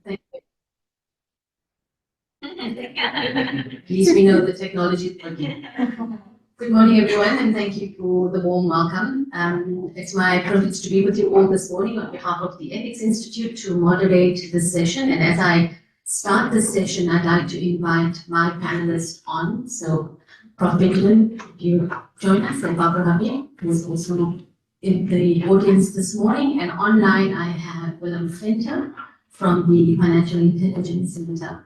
Thank you. At least we know the technology is working. Good morning, everyone, and thank you for the warm welcome. It's my privilege to be with you all this morning on behalf of the Ethics Institute to moderate this session. And as I start this session, I'd like to invite my panelists on. So, Prof. Benjamin, you join us, and Barbara Rabi, who is also in the audience this morning. And online, I have Willem Venter from the Financial Intelligence Center.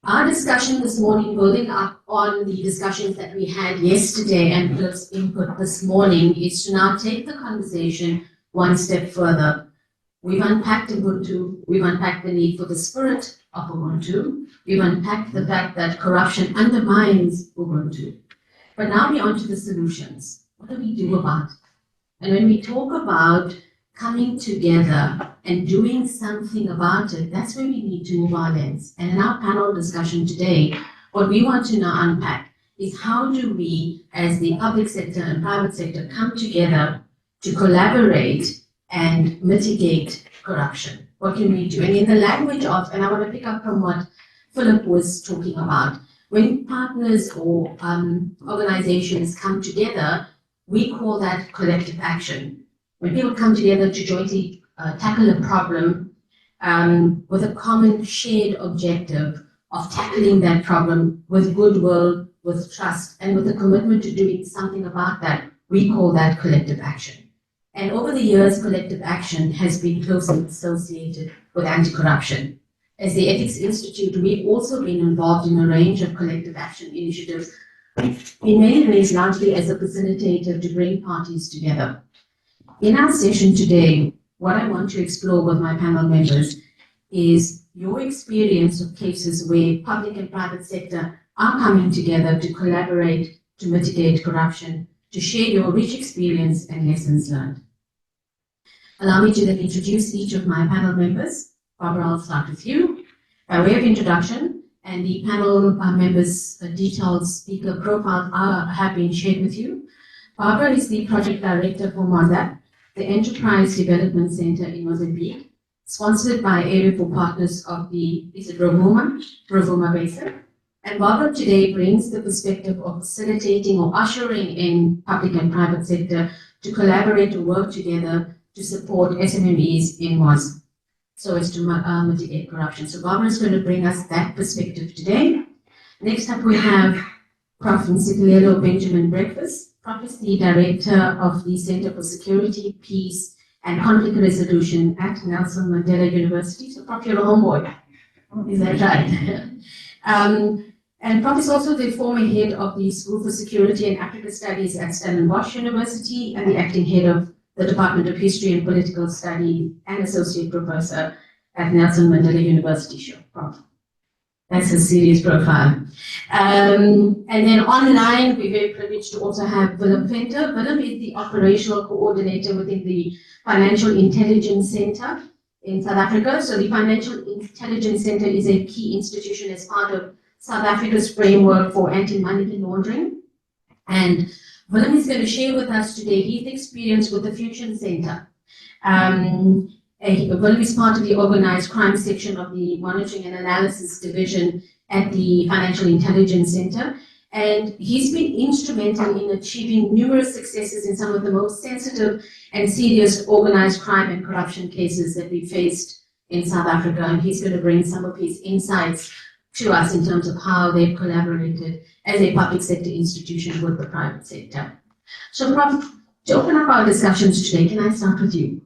Our discussion this morning, building up on the discussions that we had yesterday and Philip's input this morning, is to now take the conversation one step further. We've unpacked Ubuntu, we've unpacked the need for the spirit of Ubuntu, we've unpacked the fact that corruption undermines Ubuntu. But now we're on to the solutions. What do we do about it? And when we talk about coming together and doing something about it, that's where we need to move our lens. And in our panel discussion today, what we want to now unpack is how do we, as the public sector and private sector, come together to collaborate and mitigate corruption? What can we do? And in the language of, and I want to pick up from what Philip was talking about, when partners or organizations come together, we call that collective action. When people come together to jointly tackle a problem with a common shared objective of tackling that problem with goodwill, with trust, and with a commitment to doing something about that, we call that collective action. And over the years, collective action has been closely associated with anti-corruption. As the Ethics Institute, we've also been involved in a range of collective action initiatives, in many ways largely as a facilitator to bring parties together. In our session today, what I want to explore with my panel members is your experience of cases where public and private sector are coming together to collaborate to mitigate corruption, to share your rich experience and lessons learned. Allow me to then introduce each of my panel members. Barbara, I'll start with you. By way of introduction, and the panel members' detailed speaker profiles have been shared with you. Barbara is the project director for MOSAP, the Enterprise Development Center in Mozambique, sponsored by Area for Partners of the, Rovuma Basin. And Barbara today brings the perspective of facilitating or ushering in public and private sector to collaborate and work together to support SMMEs in Moz, so as to mitigate corruption. So Barbara is going to bring us that perspective today. Next up we have Prof. Nsikelelo Benjamin Breakfast. Prof is the director of the Center for Security, Peace, and Conflict Resolution at Nelson Mandela University. So Prof, you're a homeboy. Is that right? And Prof is also the former head of the School for Security and Africa Studies at Stellenbosch University and the acting head of the Department of History and Political Study and associate professor at Nelson Mandela University. Sure, Prof. That's a serious profile. And then online, we're very privileged to also have Willem Venter. Willem is the operational coordinator within the Financial Intelligence Center in South Africa. So the Financial Intelligence Center is a key institution as part of South Africa's framework for anti-money laundering. And Willem is going to share with us today his experience with the Fusion Center. Willem is part of the organized crime section of the Monitoring and Analysis Division at the Financial Intelligence Center, and he's been instrumental in achieving numerous successes in some of the most sensitive and serious organized crime and corruption cases that we faced in South Africa, and he's going to bring some of his insights to us in terms of how they've collaborated as a public sector institution with the private sector. So, Prof, to open up our discussions today, can I start with you?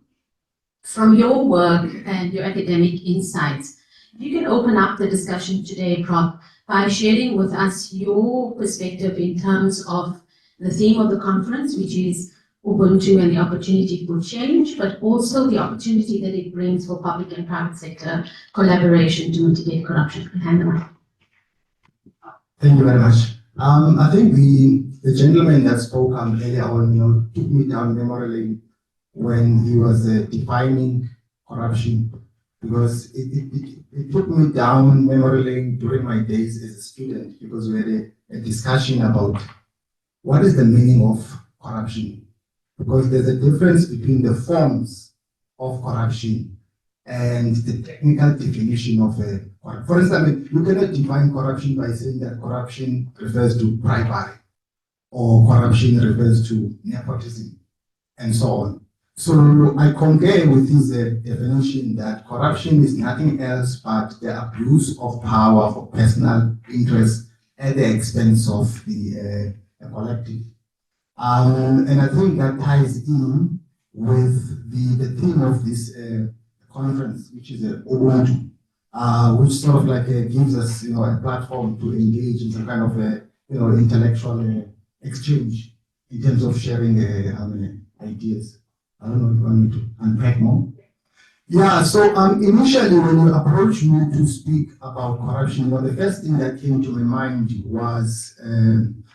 From your work and your academic insights, if you can open up the discussion today, Prof, by sharing with us your perspective in terms of the theme of the conference, which is Ubuntu and the opportunity for change, but also the opportunity that it brings for public and private sector collaboration to mitigate corruption. Hand them up. Thank you very much. I think the gentleman that spoke earlier on, took me down memory lane when he was defining corruption, because it took me down memory lane during my days as a student, because we had a discussion about what is the meaning of corruption, because there's a difference between the forms of corruption and the technical definition of for instance, you cannot define corruption by saying that corruption refers to bribery or corruption refers to nepotism and so on. So I concur with his definition that corruption is nothing else but the abuse of power for personal interest at the expense of the collective. And I think that ties in with the theme of this conference, which is Ubuntu, which sort of like gives us, a platform to engage in some kind of intellectual exchange in terms of sharing ideas. I don't know if you want me to unpack more. Yeah, so initially when you approached me to speak about corruption, the first thing that came to my mind was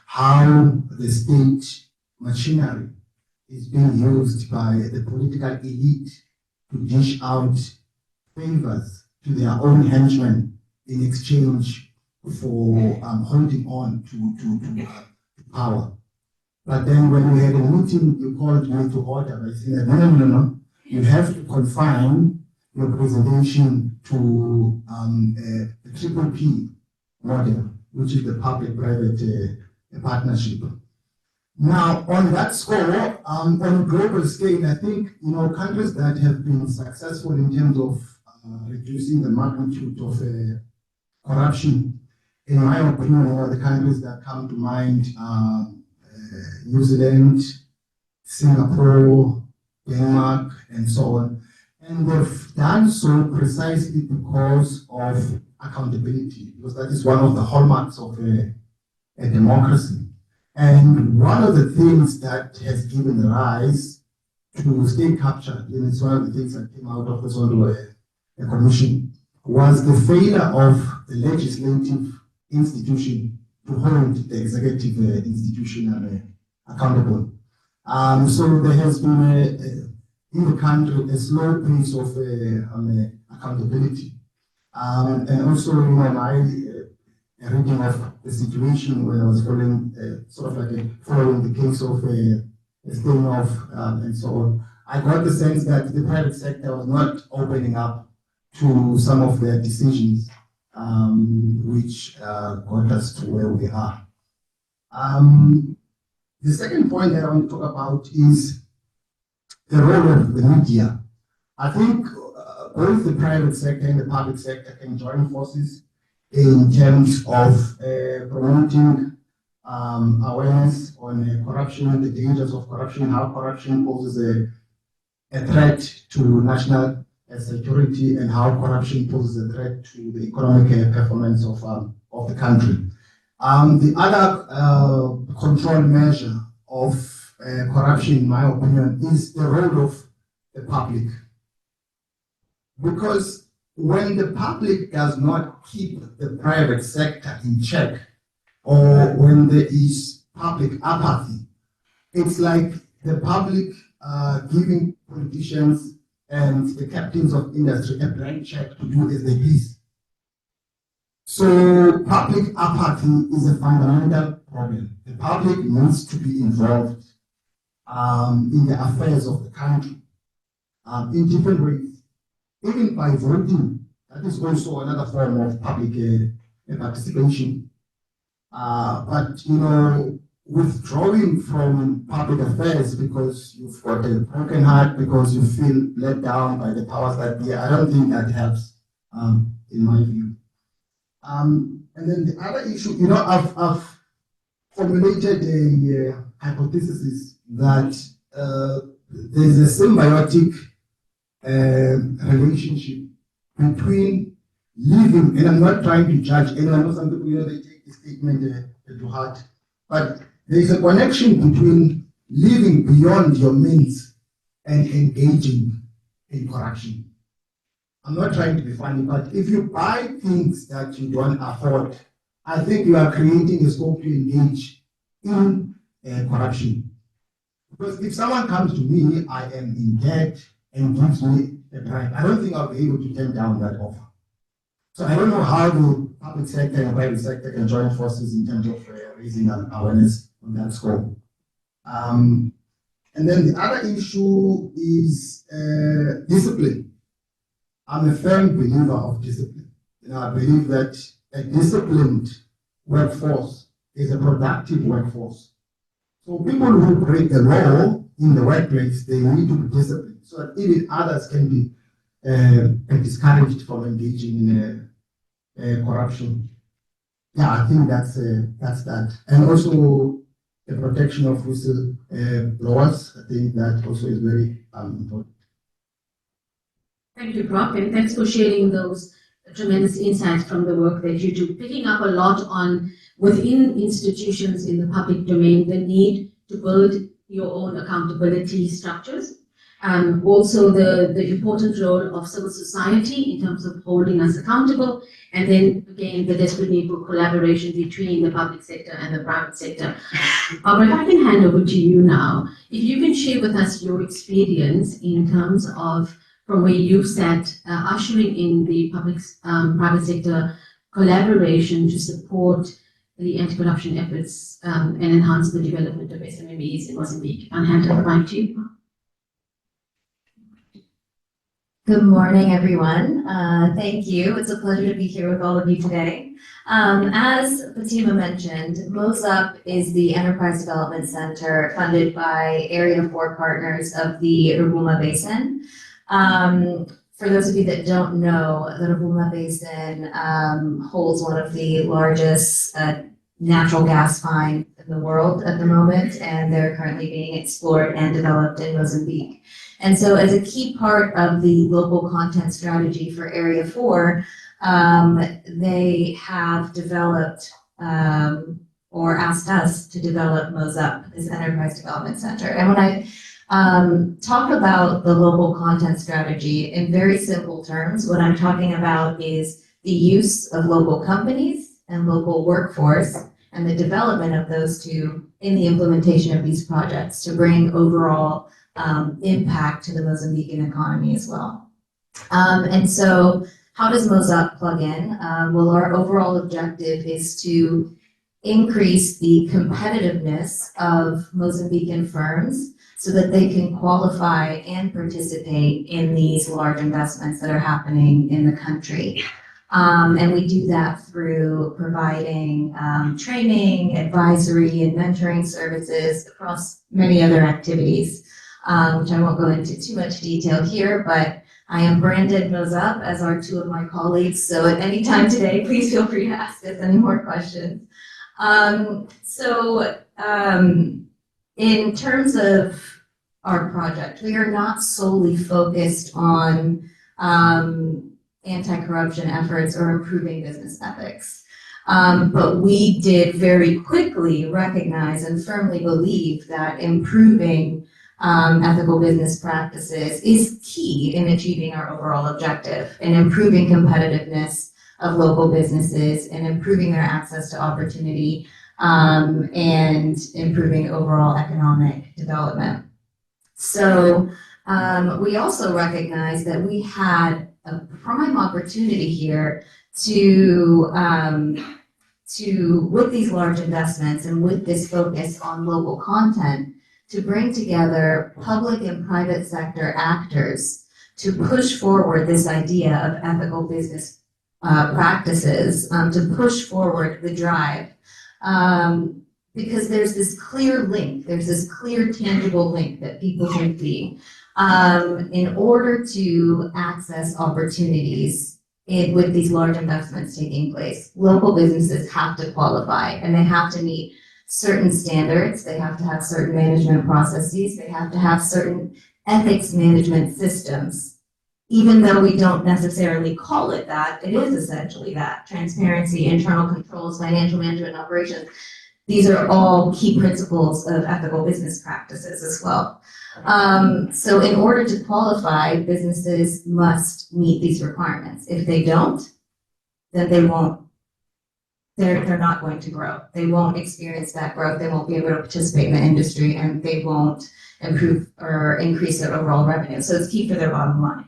how the state machinery is being used by the political elite to dish out favors to their own henchmen in exchange for holding on to power. But then when we had a meeting, you called me to order by saying that no, you have to confine your presentation to the triple P model, which is the public-private partnership. Now, on that score, on a global scale, I think countries that have been successful in terms of reducing the magnitude of corruption, in my opinion, are the countries that come to mind: New Zealand, Singapore, Denmark, and so on. And they've done so precisely because of accountability, because that is one of the hallmarks of a democracy. And one of the things that has given rise to state capture, and it's one of the things that came out of the sort of commission, was the failure of the legislative institution to hold the executive institution accountable. So there has been in the country a slow pace of accountability. And also, my reading of the situation when I was following, following the case of Steinhoff and so on, I got the sense that the private sector was not opening up to some of their decisions, which got us to where we are. The second point that I want to talk about is the role of the media. I think both the private sector and the public sector can join forces in terms of promoting awareness on corruption, the dangers of corruption, how corruption poses a threat to national security, and how corruption poses a threat to the economic performance of the country. The other control measure of corruption, in my opinion, is the role of the public. Because when the public does not keep the private sector in check, or when there is public apathy, it's like the public giving politicians and the captains of industry a blank check to do as they please. So public apathy is a fundamental problem. The public needs to be involved in the affairs of the country in different ways, even by voting. That is also another form of public participation. But withdrawing from public affairs because you've got a broken heart, because you feel let down by the powers that be, I don't think that helps, in my view. And then the other issue, I've formulated a hypothesis that there's a symbiotic relationship between living, and I'm not trying to judge anyone. I know some people, they take the statement to heart, but there's a connection between living beyond your means and engaging in corruption. I'm not trying to be funny, but if you buy things that you don't afford, I think you are creating a scope to engage in corruption. Because if someone comes to me, I am in debt, and gives me a bribe, I don't think I'll be able to turn down that offer. So I don't know how the public sector and private sector can join forces in terms of raising awareness on that scope. And then the other issue is discipline. I'm a firm believer of discipline. I believe that a disciplined workforce is a productive workforce. So people who break the law in the workplace, they need to be disciplined so that even others can be discouraged from engaging in corruption. Yeah, I think that's that. And also the protection of whistleblowers. I think that also is very important. Thank you, Prof, and thanks for sharing those tremendous insights from the work that you do. Picking up a lot on within institutions in the public domain, the need to build your own accountability structures. Also the important role of civil society in terms of holding us accountable, and then again the desperate need for collaboration between the public sector and the private sector. Barbara, if I can hand over to you now, if you can share with us your experience in terms of from where you've sat ushering in the public private sector collaboration to support the anti-corruption efforts and enhance the development of SMMEs in Mozambique. I'll hand it back to you. Good morning, everyone. Thank you. It's a pleasure to be here with all of you today. As Fatima mentioned, MOSUP is the Enterprise Development Center funded by Area 4 partners of the Rovuma Basin. For those of you that don't know, the Rovuma Basin holds one of the largest natural gas finds in the world at the moment, and they're currently being explored and developed in Mozambique. And so as a key part of the local content strategy for Area 4, they have developed or asked us to develop MOSUP, this Enterprise Development Center. And when I talk about the local content strategy in very simple terms, what I'm talking about is the use of local companies and local workforce and the development of those two in the implementation of these projects to bring overall impact to the Mozambican economy as well. And so how does MOSUP plug in? Well, our overall objective is to increase the competitiveness of Mozambican firms so that they can qualify and participate in these large investments that are happening in the country. And we do that through providing training, advisory, and mentoring services across many other activities, which I won't go into too much detail here, but I am branded MOSUP, as are two of my colleagues, so at any time today, please feel free to ask us any more questions. In terms of our project, we are not solely focused on anti-corruption efforts or improving business ethics. But we did very quickly recognize and firmly believe that improving ethical business practices is key in achieving our overall objective and improving competitiveness of local businesses and improving their access to opportunity and improving overall economic development. So we also recognize that we had a prime opportunity here to with these large investments and with this focus on local content, to bring together public and private sector actors to push forward this idea of ethical business practices, to push forward the drive. Because there's this clear link, there's this clear tangible link that people can see. In order to access opportunities with these large investments taking place, local businesses have to qualify and they have to meet certain standards, they have to have certain management processes, they have to have certain ethics management systems. Even though we don't necessarily call it that, it is essentially that. Transparency, internal controls, financial management, operations. These are all key principles of ethical business practices as well. So in order to qualify, businesses must meet these requirements. If they don't, then they're not going to grow. They won't experience that growth. They won't be able to participate in the industry, and they won't improve or increase their overall revenue. So it's key for their bottom line.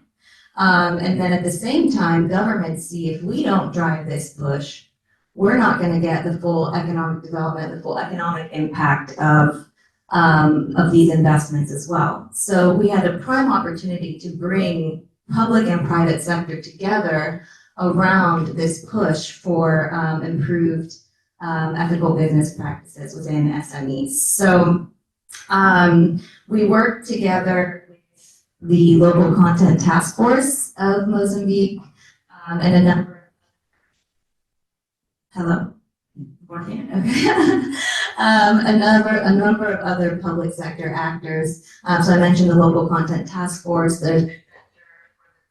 And then at the same time, governments see if we don't drive this push, we're not going to get the full economic development, the full economic impact of these investments as well. So we had a prime opportunity to bring public and private sector together around this push for improved ethical business practices within SMEs. So we work together with the local content task force of Mozambique and a number. Hello? Working? Okay. A number of other public sector actors. So I mentioned the local content task force, the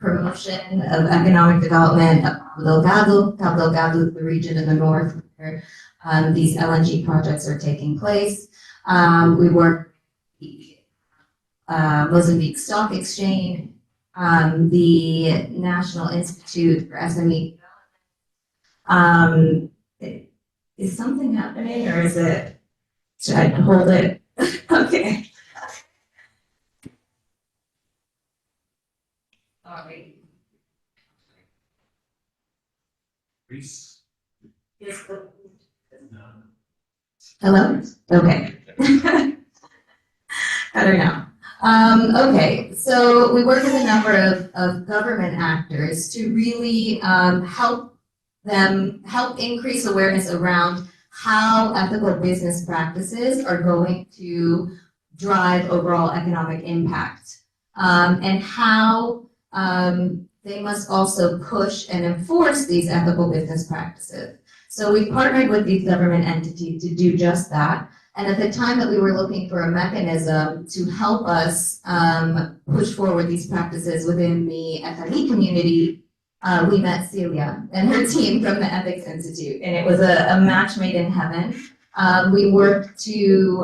promotion of economic development of Cabo Delgado, the region in the north where these LNG projects are taking place. We work with the Mozambique Stock Exchange, the National Institute for SME. Is something happening or is it, should I hold it? Okay. All right. Reese? Hello? Okay. I don't know. Okay, so we work with a number of government actors to really help increase awareness around how ethical business practices are going to drive overall economic impact, and how they must also push and enforce these ethical business practices. So we partnered with these government entities to do just that. And at the time that we were looking for a mechanism to help us push forward these practices within the SME community, we met Celia and her team from the Ethics Institute, and it was a match made in heaven. We worked to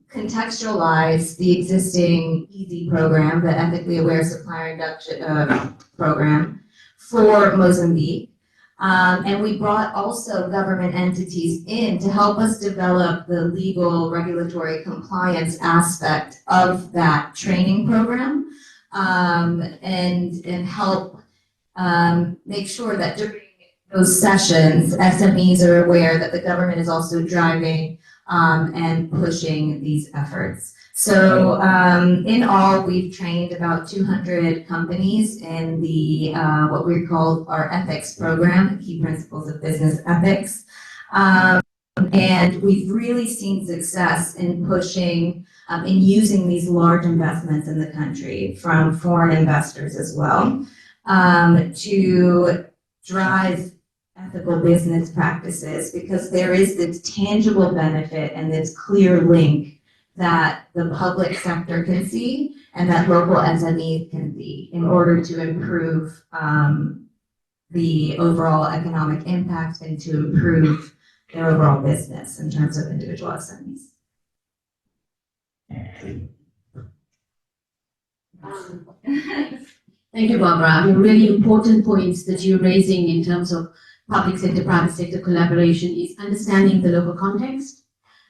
contextualize the existing EASY program, the Ethically Aware Supplier Induction program for Mozambique. And we brought also government entities in to help us develop the legal regulatory compliance aspect of that training program, and help make sure that during those sessions, SMEs are aware that the government is also driving and pushing these efforts. So in all, we've trained about 200 companies in the what we call our ethics program, Key Principles of Business Ethics. And we've really seen success in pushing, in using these large investments in the country from foreign investors as well, to drive ethical business practices, because there is this tangible benefit and this clear link that the public sector can see and that local SMEs can see in order to improve the overall economic impact and to improve their overall business in terms of individual SMEs. Thank you, Barbara. I mean, really important points that you're raising in terms of public sector, private sector collaboration is understanding the local context,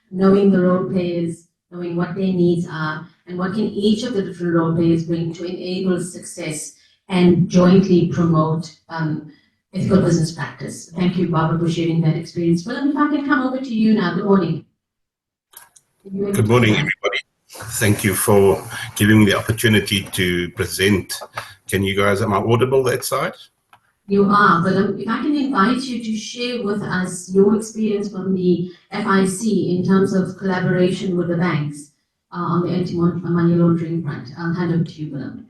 knowing the role players, knowing what their needs are, and what can each of the different role players bring to enable success and jointly promote ethical business practice. Thank you, Barbara, for sharing that experience. Well, if I can come over to you now. Good morning. Good morning, everybody. Thank you for giving me the opportunity to present. Can you guys, am I audible that side? You are, but if I can invite you to share with us your experience from the FIC in terms of collaboration with the banks on the anti-money laundering front. I'll hand over to you, Willem.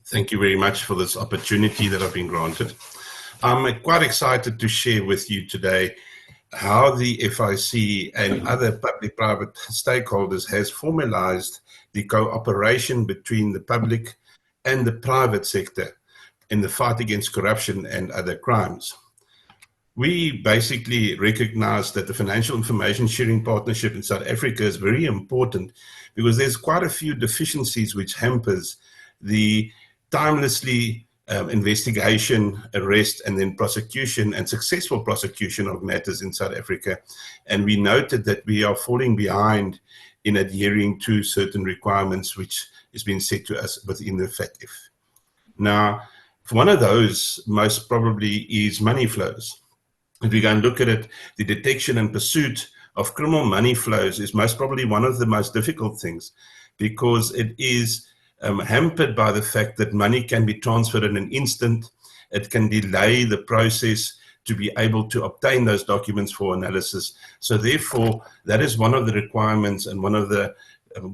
Thank you very much for this opportunity that I've been granted. I'm quite excited to share with you today how the FIC and other public-private stakeholders has formalized the cooperation between the public and the private sector in the fight against corruption and other crimes. We basically recognize that the Financial Information Sharing Partnership in South Africa is very important because there's quite a few deficiencies which hampers the timelessly investigation, arrest, and then prosecution and successful prosecution of matters in South Africa. And we noted that we are falling behind in adhering to certain requirements which is being set to us within the FATF. Now, one of those most probably is money flows. If we go and look at it, the detection and pursuit of criminal money flows is most probably one of the most difficult things because it is hampered by the fact that money can be transferred in an instant. It can delay the process to be able to obtain those documents for analysis. So therefore, that is one of the requirements and one of the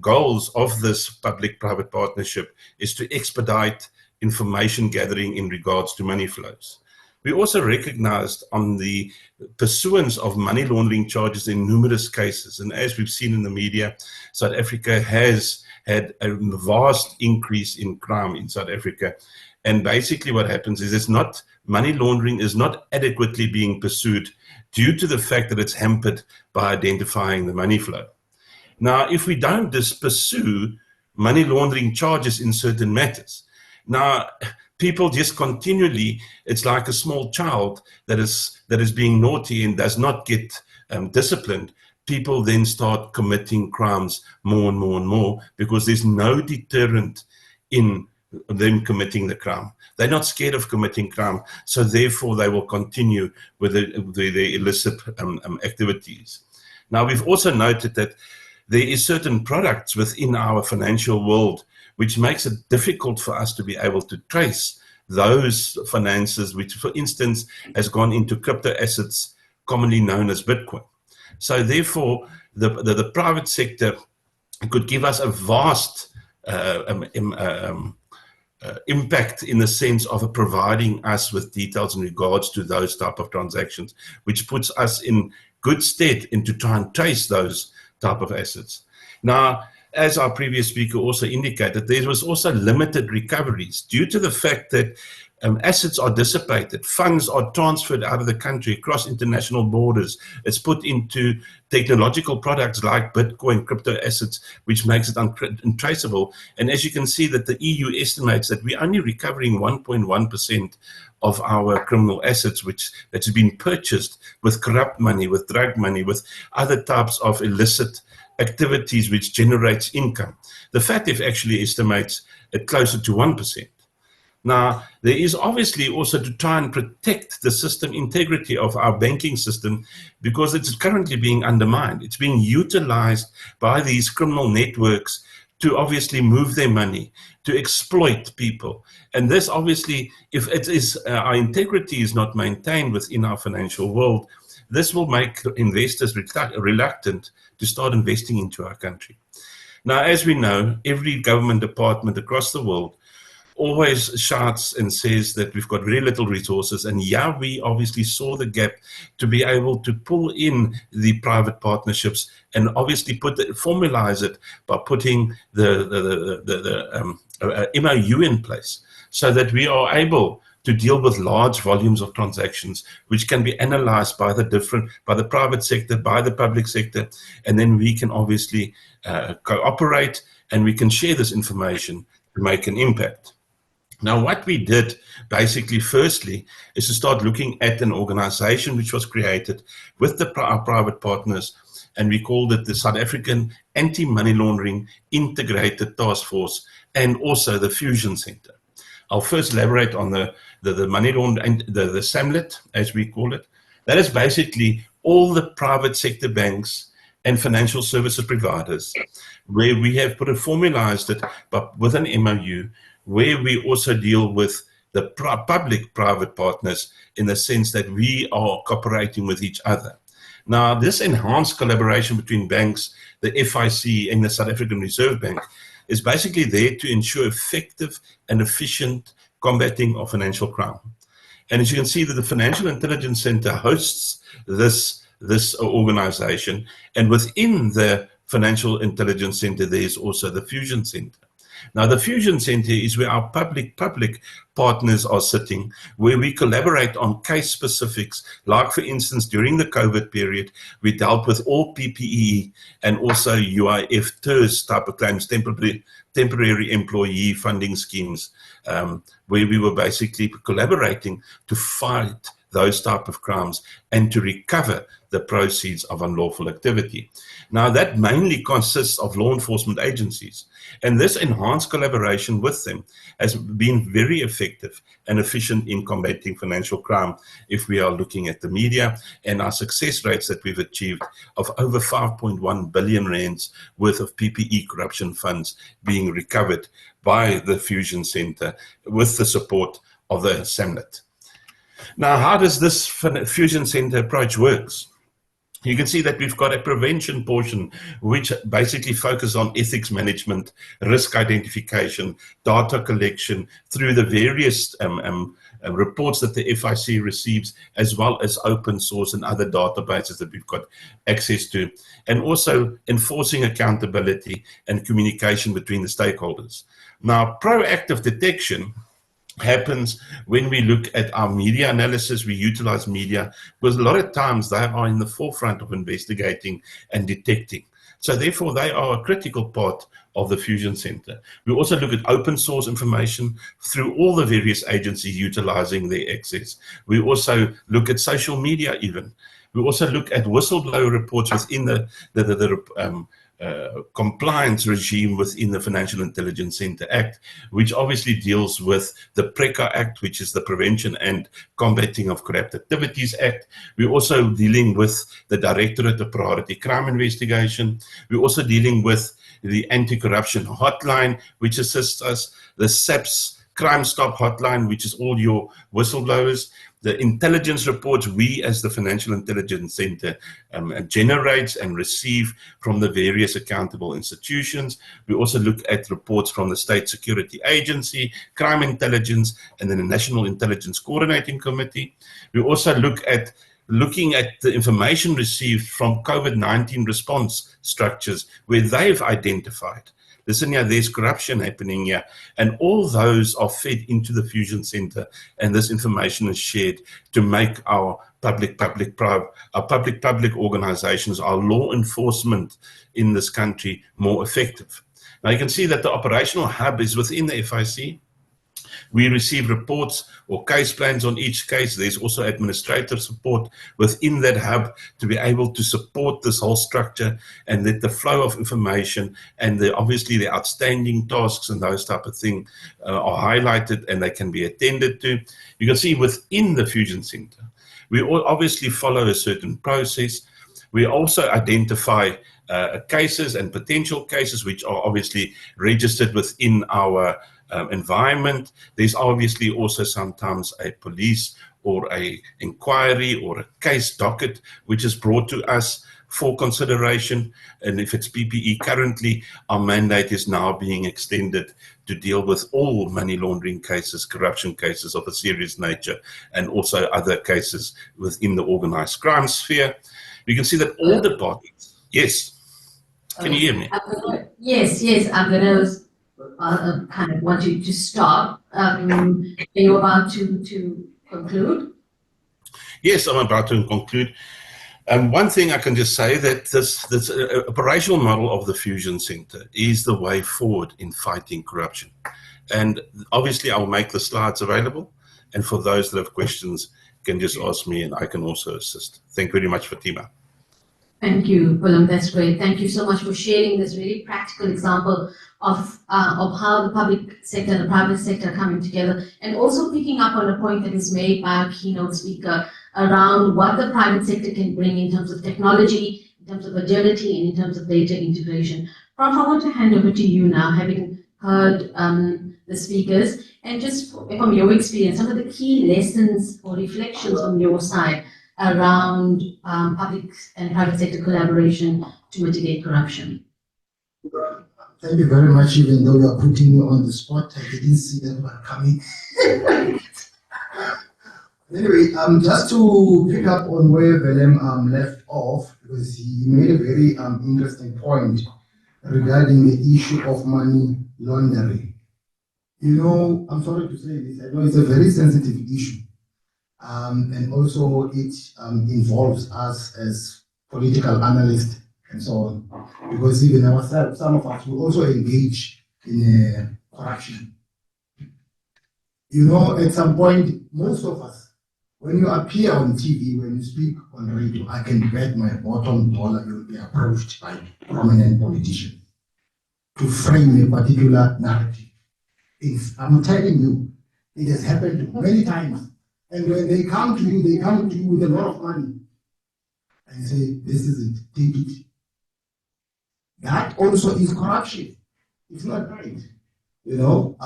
goals of this public-private partnership is to expedite information gathering in regards to money flows. We also recognized on the pursuance of money laundering charges in numerous cases. And as we've seen in the media, South Africa has had a vast increase in crime in South Africa. And basically what happens is money laundering is not adequately being pursued due to the fact that it's hampered by identifying the money flow. Now, if we don't pursue money laundering charges in certain matters, now people just continually, it's like a small child that is being naughty and does not get disciplined. People then start committing crimes more and more and more because there's no deterrent in them committing the crime. They're not scared of committing crime, so therefore they will continue with the illicit activities. Now, we've also noted that there is certain products within our financial world which makes it difficult for us to be able to trace those finances, which, for instance, has gone into crypto assets commonly known as Bitcoin. So therefore, the private sector could give us a vast impact in the sense of providing us with details in regards to those type of transactions, which puts us in good stead to try and trace those type of assets. Now, as our previous speaker also indicated, there was also limited recoveries due to the fact that assets are dissipated, funds are transferred out of the country across international borders. It's put into technological products like Bitcoin, crypto assets, which makes it untraceable. And as you can see that the EU estimates that we're only recovering 1.1% of our criminal assets, that's been purchased with corrupt money, with drug money, with other types of illicit activities which generates income. The FATF actually estimates it closer to 1%. Now, there is obviously also to try and protect the system integrity of our banking system because it's currently being undermined. It's being utilized by these criminal networks to obviously move their money, to exploit people. And this obviously, if it is our integrity is not maintained within our financial world, this will make investors reluctant to start investing into our country. Now, as we know, every government department across the world always shouts and says that we've got very little resources, and we obviously saw the gap to be able to pull in the private partnerships and obviously formalize it by putting the MOU in place so that we are able to deal with large volumes of transactions which can be analyzed by the private sector, by the public sector, and then we can obviously cooperate and we can share this information to make an impact. Now, what we did basically firstly is to start looking at an organization which was created with our private partners, and we called it the South African Anti-Money Laundering Integrated Task Force and also the Fusion Center. I'll first elaborate on the money laundering, the SAMLET, as we call it. That is basically all the private sector banks and financial services providers where we have formalized it but with an MOU, where we also deal with the public-private partners in the sense that we are cooperating with each other. Now, this enhanced collaboration between banks, the FIC and the South African Reserve Bank is basically there to ensure effective and efficient combating of financial crime. And as you can see that the Financial Intelligence Center hosts this organization, and within the Financial Intelligence Center there is also the Fusion Center. Now, the Fusion Center is where our public partners are sitting, where we collaborate on case specifics. Like, for instance, during the COVID period, we dealt with all PPE and also UIF, TERS type of claims, temporary employee funding schemes, where we were basically collaborating to fight those type of crimes and to recover the proceeds of unlawful activity. Now, that mainly consists of law enforcement agencies, and this enhanced collaboration with them has been very effective and efficient in combating financial crime if we are looking at the media and our success rates that we've achieved of over 5.1 billion rands worth of PPE corruption funds being recovered by the Fusion Centre with the support of the SAMNET. Now, how does this Fusion Centre approach works? You can see that we've got a prevention portion which basically focuses on ethics management, risk identification, data collection through the various reports that the FIC receives, as well as open source and other databases that we've got access to, and also enforcing accountability and communication between the stakeholders. Now, proactive detection happens when we look at our media analysis. We utilize media because a lot of times they are in the forefront of investigating and detecting. So therefore, they are a critical part of the Fusion Centre. We also look at open source information through all the various agencies utilizing their access. We also look at social media even. We also look at whistleblower reports within the compliance regime within the Financial Intelligence Centre Act, which obviously deals with the PRECA Act, which is the Prevention and Combating of Corrupt Activities Act. We're also dealing with the Directorate of Priority Crime Investigation. We're also dealing with the Anti-Corruption Hotline, which assists us, the SAPS Crime Stop Hotline, which is all your whistleblowers. The intelligence reports we as the Financial Intelligence Centre generates and receive from the various accountable institutions. We also look at reports from the State Security Agency, Crime Intelligence, and then the National Intelligence Coordinating Committee. We also looking at the information received from COVID-19 response structures where they've identified, listen here, there's corruption happening here, and all those are fed into the Fusion Centre, and this information is shared to make our public-public organizations, our law enforcement in this country more effective. Now you can see that the operational hub is within the FIC. We receive reports or case plans on each case. There's also administrative support within that hub to be able to support this whole structure and that the flow of information and obviously the outstanding tasks and those type of things are highlighted and they can be attended to. You can see within the Fusion Centre, we all obviously follow a certain process. We also identify cases and potential cases which are obviously registered within our environment. There's obviously also sometimes a police or a inquiry or a case docket which is brought to us for consideration. And if it's PPE, currently our mandate is now being extended to deal with all money laundering cases, corruption cases of a serious nature, and also other cases within the organized crime sphere. You can see that all departments, yes. Can you hear me? Yes, I'm going to kind of want you to stop. Are you about to conclude? Yes, I'm about to conclude. One thing I can just say that this operational model of the Fusion Centre is the way forward in fighting corruption. And obviously I'll make the slides available. And for those that have questions, can just ask me and I can also assist. Thank you very much, Fatima. Thank you, Willem. That's great. Thank you so much for sharing this really practical example of how the public sector and the private sector are coming together, and also picking up on a point that is made by our keynote speaker around what the private sector can bring in terms of technology, in terms of agility, and in terms of data integration. Prof, I want to hand over to you now, having heard the speakers, and just from your experience, some of the key lessons or reflections from your side around public and private sector collaboration to mitigate corruption. Thank you very much, even though you are putting me on the spot. I didn't see that one coming. Anyway, just to pick up on where Willem left off, because he made a very interesting point regarding the issue of money laundering. You know, I'm sorry to say this, I know it's a very sensitive issue. And also it involves us as political analysts and so on, because even ourselves, some of us will also engage in corruption. You know, at some point, most of us when you appear on TV, when you speak on radio, I can bet my bottom dollar you'll be approached by prominent politicians to frame a particular narrative. I'm telling you, it has happened many times. And when they come to you with a lot of money and say, this is it, take it. That also is corruption. It's not right, you know.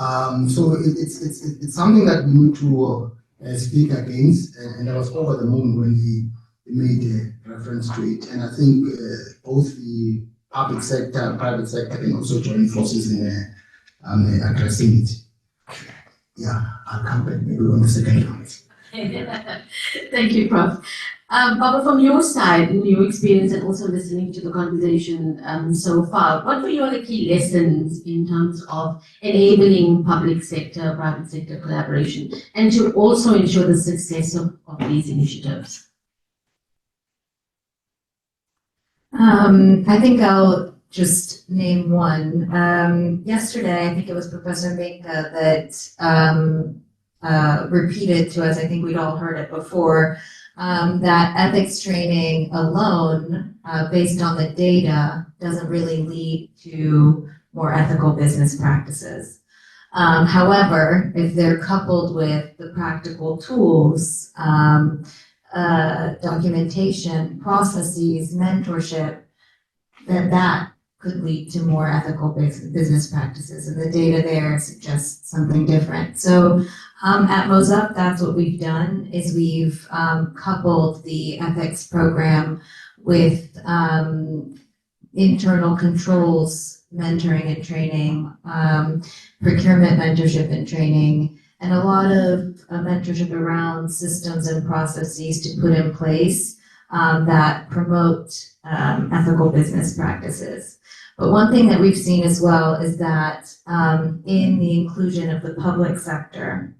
So it's something that we need to speak against. And I was over the moon when he made a reference to it. And I think both the public sector and private sector can also join forces in addressing it. Yeah, I'll come back maybe on the second round. Thank you, Prof. Baba, from your side, in your experience and also listening to the conversation so far, what were your key lessons in terms of enabling public sector, private sector collaboration and to also ensure the success of these initiatives? I think I'll just name one. Yesterday, I think it was Professor Meka that repeated to us, I think we'd all heard it before, that ethics training alone, based on the data, doesn't really lead to more ethical business practices. However, if they're coupled with the practical tools, documentation, processes, mentorship, then that could lead to more ethical business practices. And the data there suggests something different. So at MOSUP, that's what we've done, is we've coupled the ethics program with internal controls, mentoring and training, procurement mentorship and training, and a lot of mentorship around systems and processes to put in place that promote ethical business practices. But one thing that we've seen as well is that in the inclusion of the public sector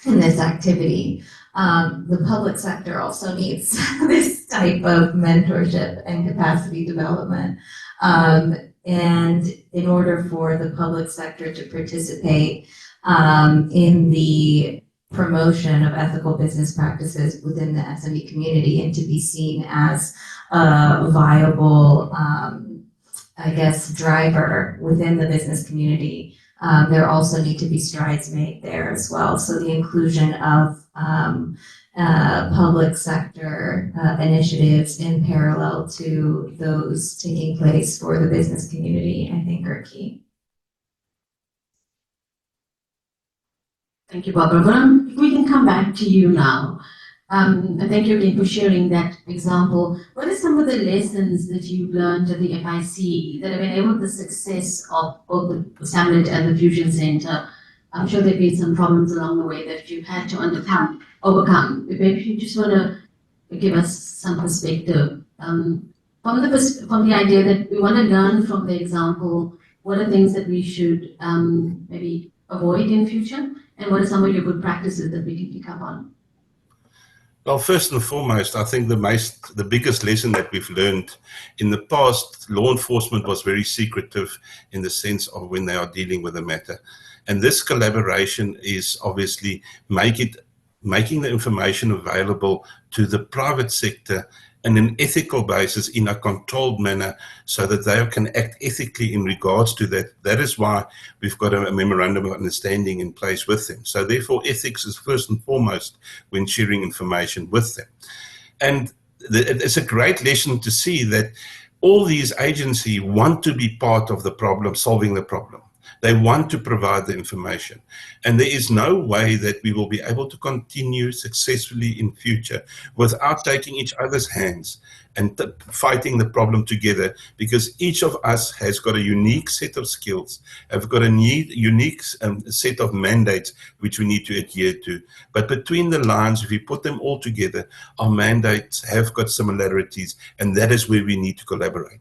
in this activity, the public sector also needs this type of mentorship and capacity development. And in order for the public sector to participate in the promotion of ethical business practices within the SME community and to be seen as a viable, I guess, driver within the business community, there also need to be strides made there as well. So the inclusion of public sector initiatives in parallel to those taking place for the business community, I think, are key. Thank you, Barbara. If we can come back to you now, and thank you again for sharing that example. What are some of the lessons that you've learned at the FIC that have enabled the success of both the Summit and the Fusion Center? I'm sure there have been some problems along the way that you've had to overcome. Maybe you just want to give us some perspective from the idea that we want to learn from the example. What are things that we should maybe avoid in future? And what are some of your good practices that we can pick up on? Well, first and foremost, I think the biggest lesson that we've learned in the past, law enforcement was very secretive in the sense of when they are dealing with a matter. And this collaboration is obviously making the information available to the private sector on an ethical basis in a controlled manner so that they can act ethically in regards to that. That is why we've got a memorandum of understanding in place with them. So therefore, ethics is first and foremost when sharing information with them. And it's a great lesson to see that all these agencies want to be part of the problem, solving the problem. They want to provide the information. And there is no way that we will be able to continue successfully in future without taking each other's hands and fighting the problem together, because each of us has got a unique set of skills, have got a unique set of mandates which we need to adhere to. But between the lines, if we put them all together, our mandates have got similarities, and that is where we need to collaborate.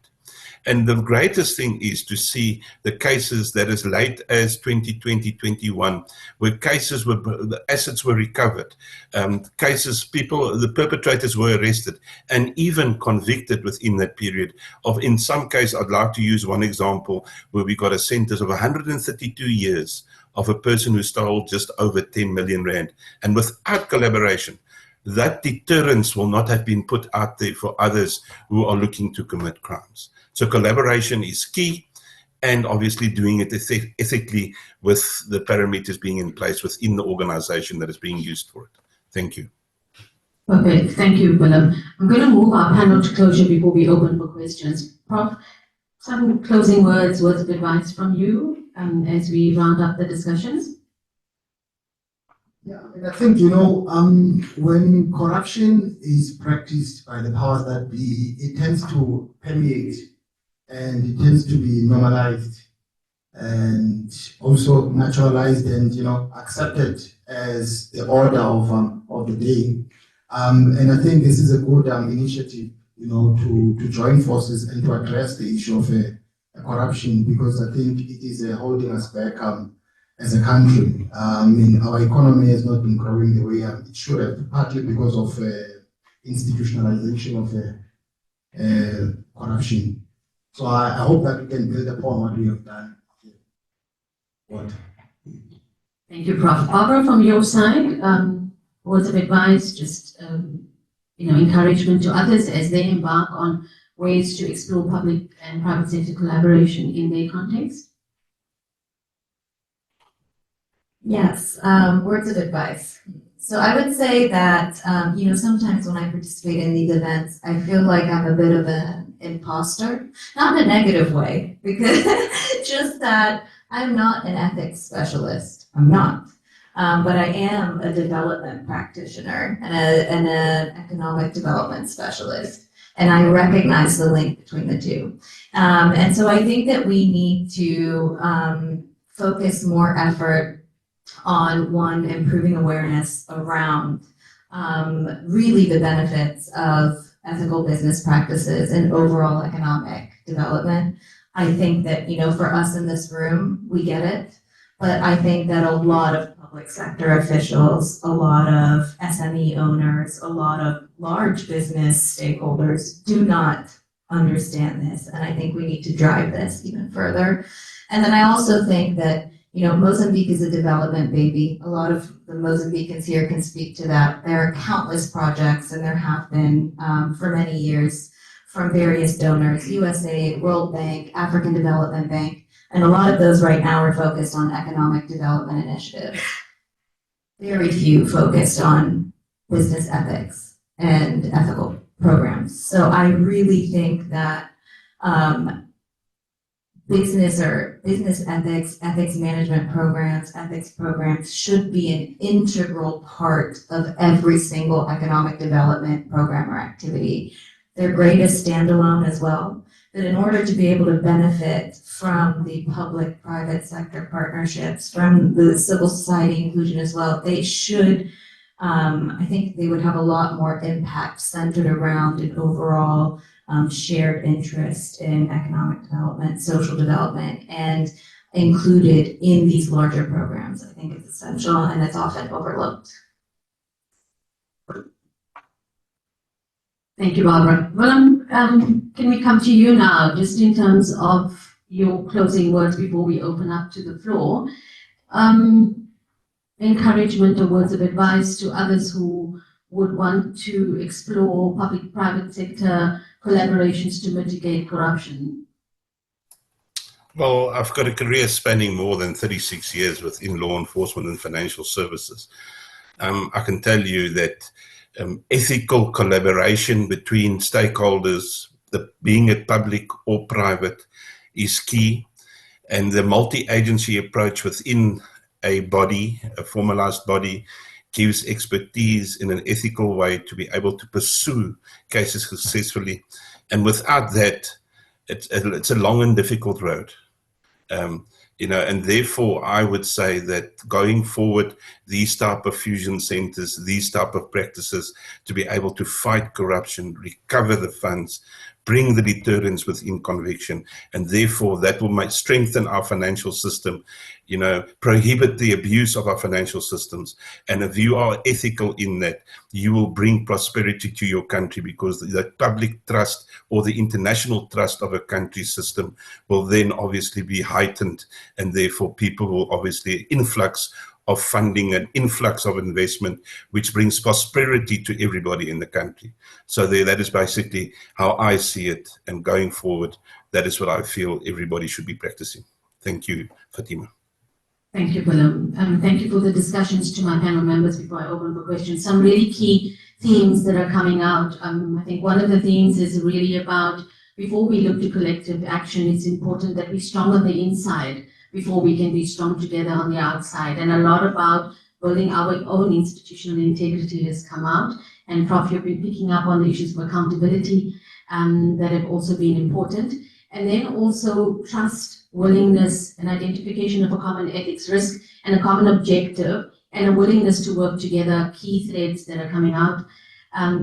And the greatest thing is to see the cases that as late as 2020-21, where cases where the assets were recovered, the perpetrators were arrested and even convicted within that period. In some cases, I'd like to use one example where we got a sentence of 132 years of a person who stole just over 10 million rand. And without collaboration, that deterrence will not have been put out there for others who are looking to commit crimes. So collaboration is key, and obviously doing it ethically with the parameters being in place within the organization that is being used for it. Thank you. Perfect. Thank you, Willem. I'm going to move our panel to closure before we open for questions. Prof, some closing words of advice from you as we round up the discussions. Yeah, I think, when corruption is practiced by the powers that be, it tends to permeate and it tends to be normalized and also naturalized and, accepted as the order of the day. And I think this is a good initiative, to join forces and to address the issue of corruption, because I think it is holding us back as a country. Our economy has not been growing the way it should have, partly because of institutionalization of corruption. So I hope that we can build upon what we have done. Thank you, Prof. Barbara, from your side, words of advice, just encouragement to others as they embark on ways to explore public and private sector collaboration in their context? Yes, words of advice. So I would say that, sometimes when I participate in these events, I feel like I'm a bit of an imposter, not in a negative way, because just that I'm not an ethics specialist. I'm not. But I am a development practitioner and an economic development specialist. And I recognize the link between the two. And so I think that we need to focus more effort on, one, improving awareness around really the benefits of ethical business practices and overall economic development. I think that, for us in this room, we get it. But I think that a lot of public sector officials, a lot of SME owners, a lot of large business stakeholders do not understand this. And I think we need to drive this even further. And then I also think that, Mozambique is a development baby. A lot of the Mozambicans here can speak to that. There are countless projects, and there have been for many years from various donors, USAID, World Bank, African Development Bank, and a lot of those right now are focused on economic development initiatives. Very few focused on business ethics and ethical programs. So I really think that business ethics management programs, ethics programs should be an integral part of every single economic development program or activity. They're great as standalone as well, but in order to be able to benefit from the public-private sector partnerships, from the civil society inclusion as well, they should, I think they would have a lot more impact centered around an overall shared interest in economic development, social development, and included in these larger programs. I think it's essential, and it's often overlooked. Thank you, Barbara. Well, can we come to you now, just in terms of your closing words before we open up to the floor? Encouragement or words of advice to others who would want to explore public-private sector collaborations to mitigate corruption? Well, I've got a career spanning more than 36 years within law enforcement and financial services. I can tell you that ethical collaboration between stakeholders, being it public or private, is key. And the multi-agency approach within a body, a formalized body, gives expertise in an ethical way to be able to pursue cases successfully. And without that, it's a long and difficult road. And therefore I would say that going forward, these type of fusion centers, these type of practices to be able to fight corruption, recover the funds, bring the deterrence within conviction, and therefore that will strengthen our financial system, prohibit the abuse of our financial systems. And if you are ethical in that, you will bring prosperity to your country, because the public trust or the international trust of a country's system will then obviously be heightened, and therefore people will obviously influx of funding, an influx of investment, which brings prosperity to everybody in the country. So that is basically how I see it, and going forward, that is what I feel everybody should be practicing. Thank you, Fatima. Thank you, Willem. Thank you for the discussions to my panel members before I open for questions. Some really key themes that are coming out. I think one of the themes is really about, before we look to collective action, it's important that we strong on the inside before we can be strong together on the outside. And a lot about building our own institutional integrity has come out. And Prof, you've been picking up on the issues of accountability that have also been important. And then also trust, willingness, and identification of a common ethics risk and a common objective, and a willingness to work together, key threads that are coming out.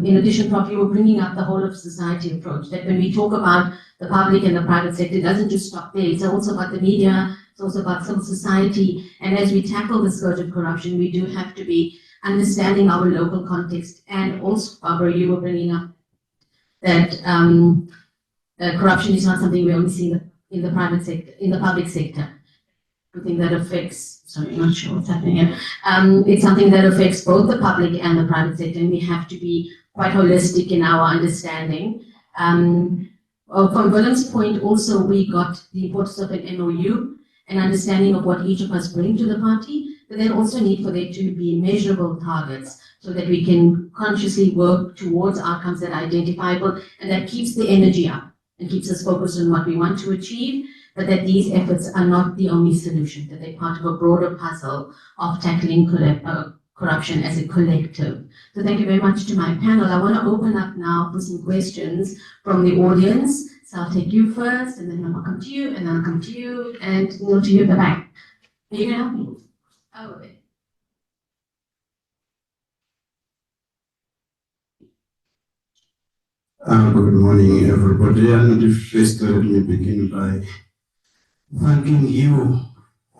In addition, Prof, you were bringing up the whole of society approach, that when we talk about the public and the private sector, it doesn't just stop there. It's also about the media, it's also about civil society. And as we tackle the scourge of corruption, we do have to be understanding our local context. And also, Barbara, you were bringing up that corruption is not something we only see in the private sector, in the public sector. Something that affects, sorry, I'm not sure what's happening here. It's something that affects both the public and the private sector, and we have to be quite holistic in our understanding. From Willem's point, also, we got the importance of an MOU, an understanding of what each of us bring to the party, but then also need for there to be measurable targets so that we can consciously work towards outcomes that are identifiable, and that keeps the energy up and keeps us focused on what we want to achieve, but that these efforts are not the only solution, that they're part of a broader puzzle of tackling corruption as a collective. So thank you very much to my panel. I want to open up now for some questions from the audience. So I'll take you first, and then I'll come to you, and then I'll come to you, and we'll to you at the back. Are you going to help me? Oh, okay. Good morning, everybody. And first, let me begin by thanking you,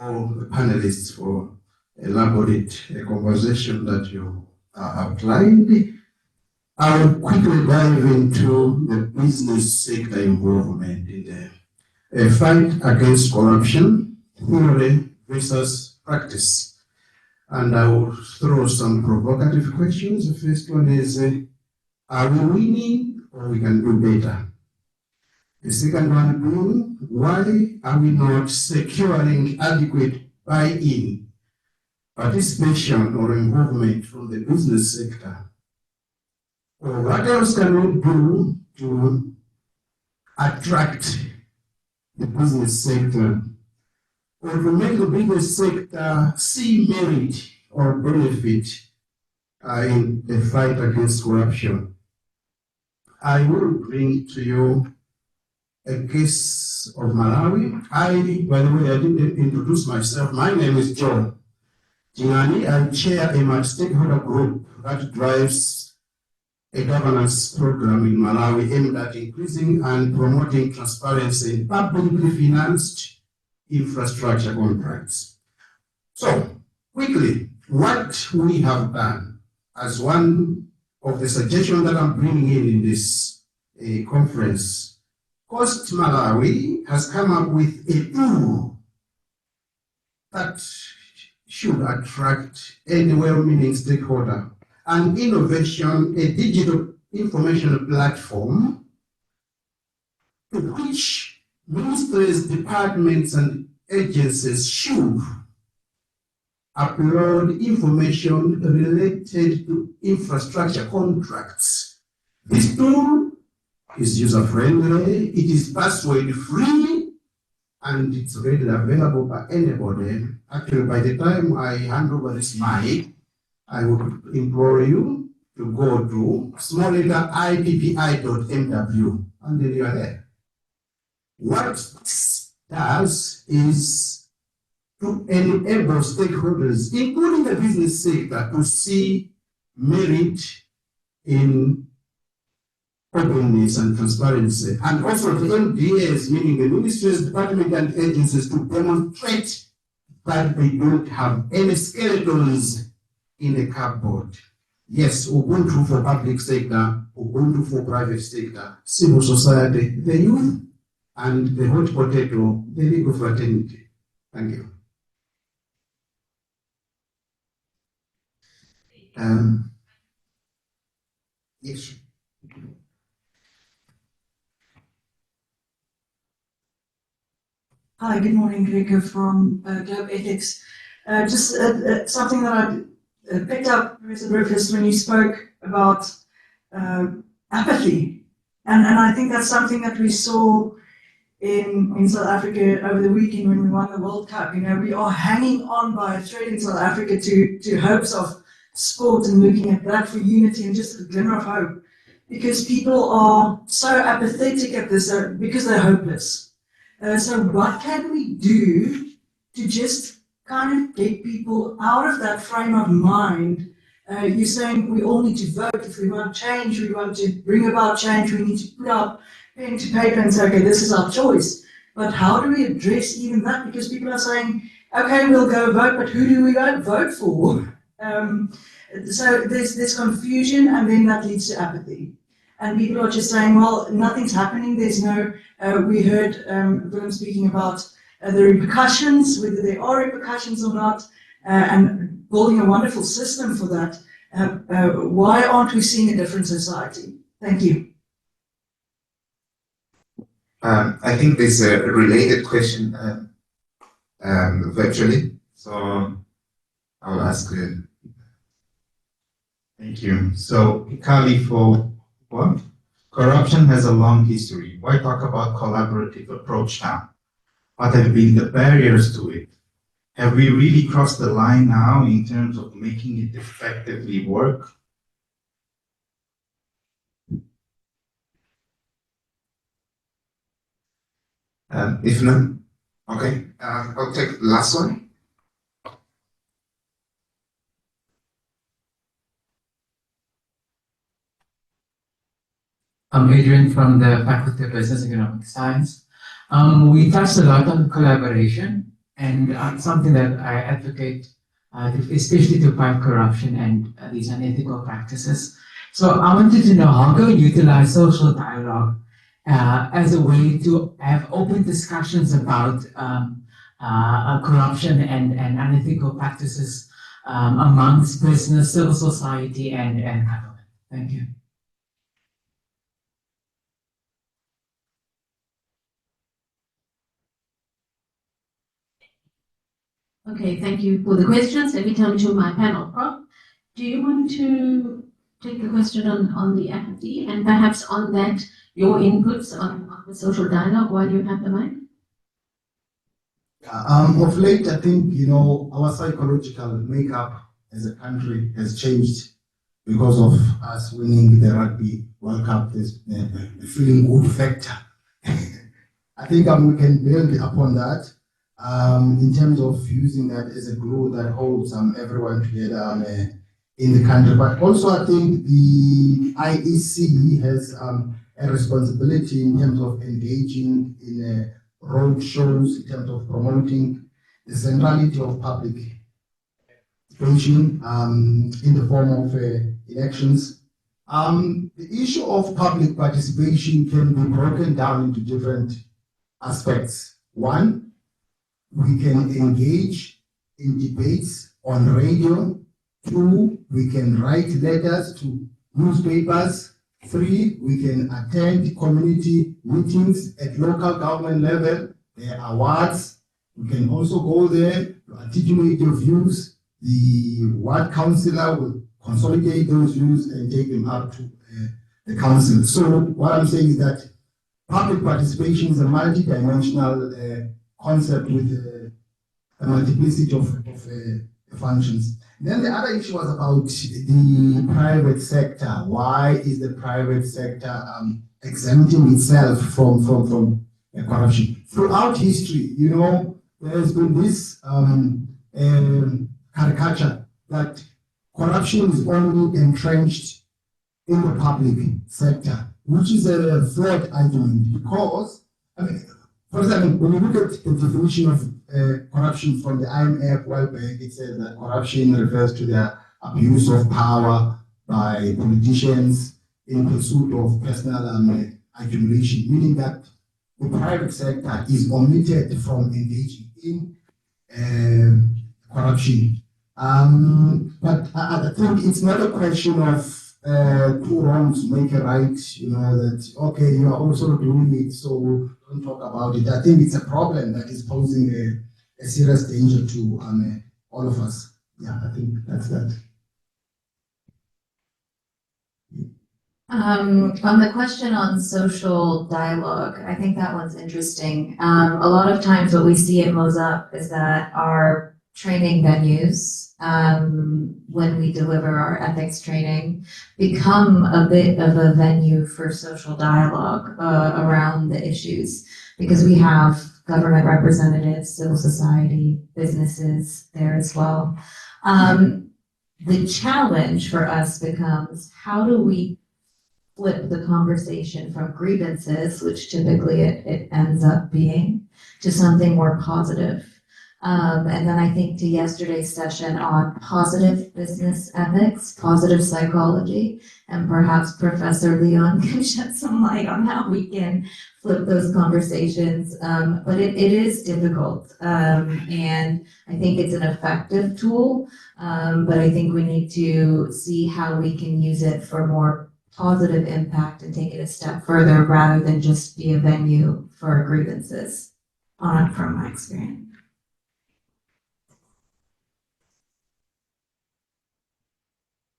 all the panelists, for elaborate conversation that you outlined. I will quickly dive into the business sector involvement in the fight against corruption, theory versus practice. And I will throw some provocative questions. The first one is, are we winning or we can do better? The second one being, why are we not securing adequate buy-in, participation or involvement from the business sector? Or what else can we do to attract the business sector, or to make the business sector see merit or benefit in the fight against corruption? I will bring to you a case of Malawi. By the way, I didn't introduce myself. My name is John Jingani. I chair a multi-stakeholder group that drives a governance program in Malawi aimed at increasing and promoting transparency in publicly financed infrastructure contracts. So, quickly, what we have done as one of the suggestions that I'm bringing in this conference, Coast Malawi has come up with a tool that should attract any well-meaning stakeholder. An innovation, a digital information platform to which ministries, departments, and agencies should upload information related to infrastructure contracts. This tool is user-friendly, it is password-free, and it's readily available by anybody. Actually, by the time I hand over this mic, I would implore you to go to small letter ippi.mw, and then you are there. What this does is to enable stakeholders, including the business sector, to see merit in openness and transparency, and also the MDAs, meaning the ministries, departments, and agencies, to demonstrate that they don't have any skeletons in a cupboard. Yes, Ubuntu for public sector, Ubuntu for private sector, civil society, the youth, and the hot potato, the legal fraternity. Thank you. Yes. Hi, good morning, Gregor from Globe Ethics. Just something that I picked up, Professor Griffiths, when you spoke about apathy. And I think that's something that we saw in South Africa over the weekend when we won the World Cup. You know, we are hanging on by a thread in South Africa to hopes of sport and looking at that for unity and just a glimmer of hope. Because people are so apathetic at this because they're hopeless. So what can we do to just kind of get people out of that frame of mind? You're saying we all need to vote. If we want change, we want to bring about change, we need to put our pen to paper and say, okay, this is our choice. But how do we address even that? Because people are saying, okay, we'll go vote, but who do we go vote for? So there's confusion, and then that leads to apathy. And people are just saying, well, nothing's happening. There's no, we heard Willem speaking about the repercussions, whether there are repercussions or not, and building a wonderful system for that. Why aren't we seeing a different society? Thank you. I think there's a related question virtually, so I'll ask. Thank you. So, Kali, for what? Corruption has a long history. Why talk about collaborative approach now? What have been the barriers to it? Have we really crossed the line now in terms of making it effectively work? If not, okay, I'll take the last one. I'm Adrian from the Faculty of Business and Economic Science. We touched a lot on collaboration, and something that I advocate, especially to fight corruption and these unethical practices. So I wanted to know, how can we utilize social dialogue as a way to have open discussions about corruption and unethical practices amongst business, civil society, and government? Thank you. Okay, thank you for the questions. Let me turn to my panel. Rob, do you want to take the question on the apathy and perhaps on that, your inputs on the social dialogue while you have the mic? Of late, I think, our psychological makeup as a country has changed because of us winning the Rugby World Cup, this feeling good factor. I think we can build upon that. In terms of using that as a glue that holds everyone together in the country. But also I think the IEC has a responsibility in terms of engaging in road shows, in terms of promoting the centrality of public participation in the form of elections. The issue of public participation can be broken down into different aspects. One, we can engage in debates on radio. Two, we can write letters to newspapers. Three, we can attend community meetings at local government level. There are awards. We can also go there to articulate your views. The ward councillor will consolidate those views and take them up to the council. So what I'm saying is that public participation is a multi-dimensional concept with a multiplicity of functions. Then the other issue was about the private sector. Why is the private sector exempting itself from corruption? Throughout history, there's been this caricature that corruption is only entrenched in the public sector, which is a flawed argument because, for example, when you look at the definition of corruption from the IMF World Bank, it says that corruption refers to the abuse of power by politicians in pursuit of personal accumulation, meaning that the private sector is omitted from engaging in corruption. But I think it's not a question of two wrongs make a right, that, okay, you are also doing it, so don't talk about it. I think it's a problem that is posing a serious danger to all of us. Yeah, I think that's that. On the question on social dialogue, I think that one's interesting. A lot of times what we see at MOSUP is that our training venues, when we deliver our ethics training, become a bit of a venue for social dialogue around the issues, because we have government representatives, civil society, businesses there as well. The challenge for us becomes, how do we flip the conversation from grievances, which typically it ends up being, to something more positive? And then I think to yesterday's session on positive business ethics, positive psychology, and perhaps Professor Leon can shed some light on how we can flip those conversations. But it is difficult, and I think it's an effective tool, but I think we need to see how we can use it for more positive impact and take it a step further, rather than just be a venue for grievances, from my experience.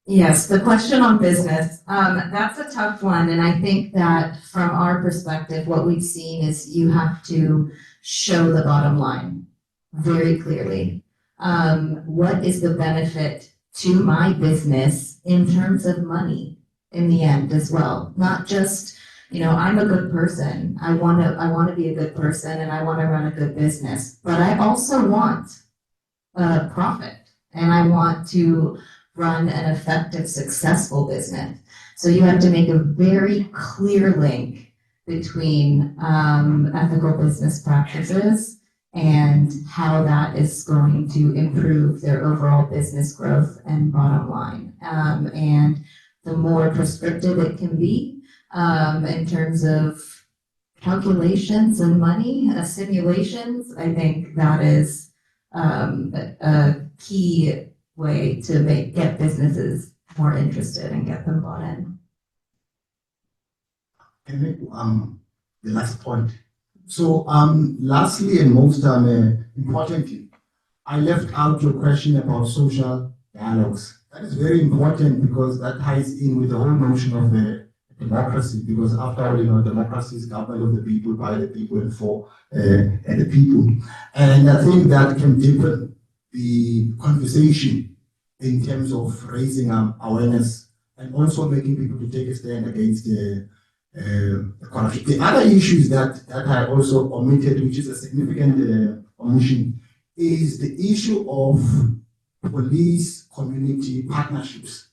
Yes, the question on business, that's a tough one. And I think that from our perspective, what we've seen is you have to show the bottom line very clearly. What is the benefit to my business in terms of money in the end as well? Not just, I'm a good person. I want to be a good person, and I want to run a good business, but I also want a profit, and I want to run an effective, successful business. So you have to make a very clear link between ethical business practices and how that is going to improve their overall business growth and bottom line. And the more prescriptive it can be in terms of calculations and money, simulations, I think that is a key way to get businesses more interested and get them bought in. Can I, the last point. So, lastly and most importantly, I left out your question about social dialogues. That is very important, because that ties in with the whole notion of democracy, because after all, democracy is government of the people, by the people, and for the people. And I think that can deepen the conversation in terms of raising awareness and also making people to take a stand against the corruption. The other issues that I also omitted, which is a significant omission, is the issue of police community partnerships,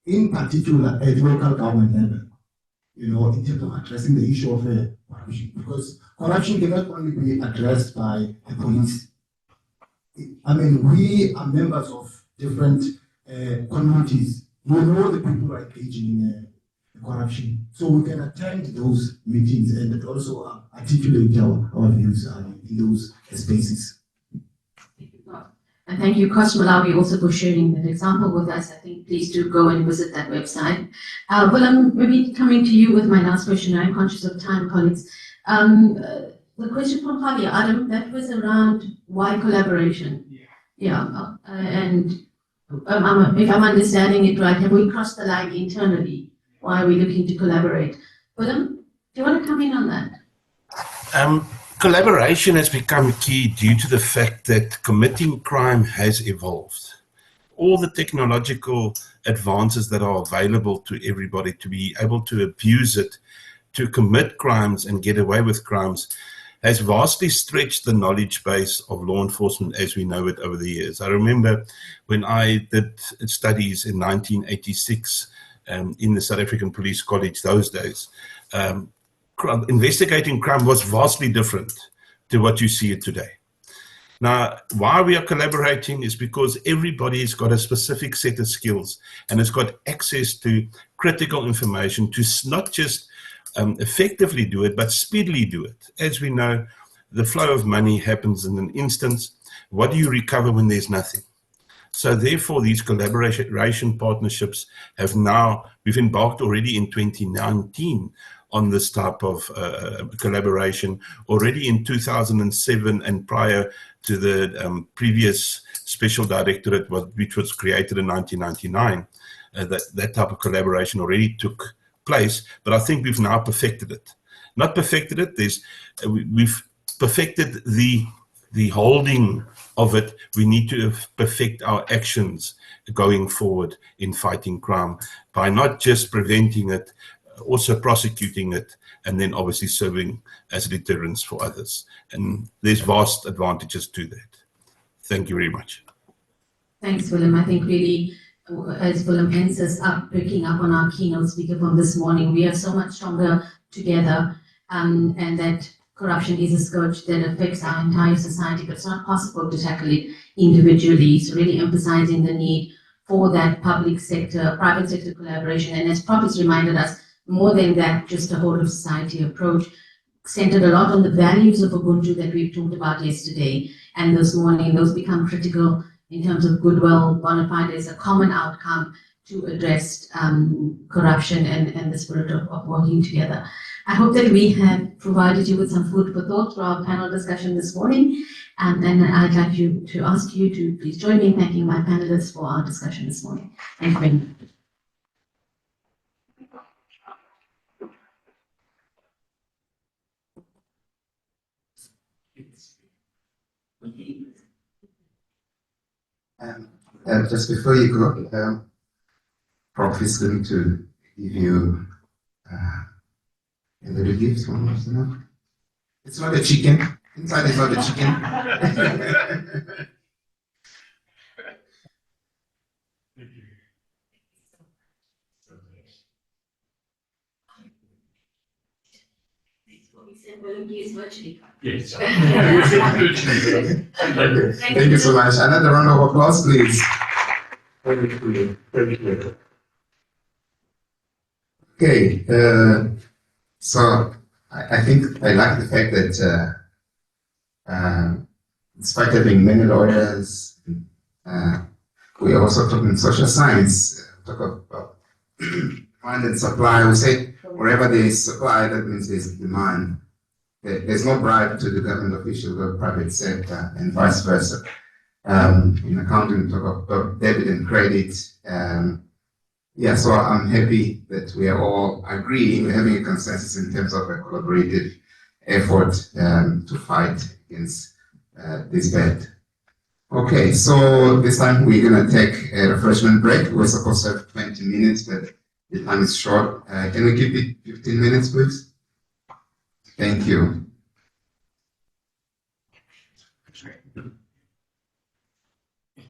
in particular at local government level, in terms of addressing the issue of corruption. Because corruption cannot only be addressed by the police. I mean, we are members of different communities. We know the people are engaging in corruption. So we can attend those meetings and also articulate our views in those spaces. And thank you, Kosh Malawi, also for sharing that example with us. I think please do go and visit that website. Well, I'm maybe coming to you with my last question. I'm conscious of time, colleagues. The question from Javier Adam, that was around why collaboration. Yeah, and if I'm understanding it right, have we crossed the line internally? Why are we looking to collaborate? Willem, do you want to come in on that? Collaboration has become key due to the fact that committing crime has evolved. All the technological advances that are available to everybody to be able to abuse it, to commit crimes and get away with crimes, has vastly stretched the knowledge base of law enforcement as we know it over the years. I remember when I did studies in 1986 in the South African Police College those days, investigating crime was vastly different to what you see it today. Now, why we are collaborating is because everybody's got a specific set of skills and has got access to critical information to not just effectively do it, but speedily do it. As we know, the flow of money happens in an instant. What do you recover when there's nothing? So therefore, these collaboration partnerships we've embarked already in 2019 on this type of collaboration. Already in 2007 and prior to the previous special directorate, which was created in 1999, that type of collaboration already took place, but I think we've now perfected it. Not perfected it, we've perfected the holding of it. We need to perfect our actions going forward in fighting crime by not just preventing it, also prosecuting it, and then obviously serving as deterrence for others. And there's vast advantages to that. Thank you very much. Thanks, Willem. I think really, as Willem ends us up, picking up on our keynote speaker from this morning, we are so much stronger together, and that corruption is a scourge that affects our entire society, but it's not possible to tackle it individually. So really emphasizing the need for that public sector, private sector collaboration. And as Prophet's reminded us, more than that, just a whole of society approach, centered a lot on the values of Ubuntu that we've talked about yesterday and this morning. Those become critical in terms of goodwill, bona fide as a common outcome to address corruption and the spirit of working together. I hope that we have provided you with some food for thought for our panel discussion this morning. And I'd like to ask you to please join me in thanking my panelists for our discussion this morning. Thank you very much. Just before you go, Prof is going to give you a little gift. It's not a chicken. Inside is not a chicken. Yes. Thank you so much. Another round of applause, please. Okay, so I think I like the fact that despite having many lawyers, we also talk in social science, talk about demand and supply. We say wherever there is supply, that means there is demand. There's no bribe to the government official or private sector, and vice versa. In accounting, we talk about debit and credit. Yeah, so I'm happy that we are all agreeing, we're having a consensus in terms of a collaborative effort to fight against this bad. Okay, so this time we're going to take a refreshment break. We're supposed to have 20 minutes, but the time is short. Can we keep it 15 minutes, please? Thank you.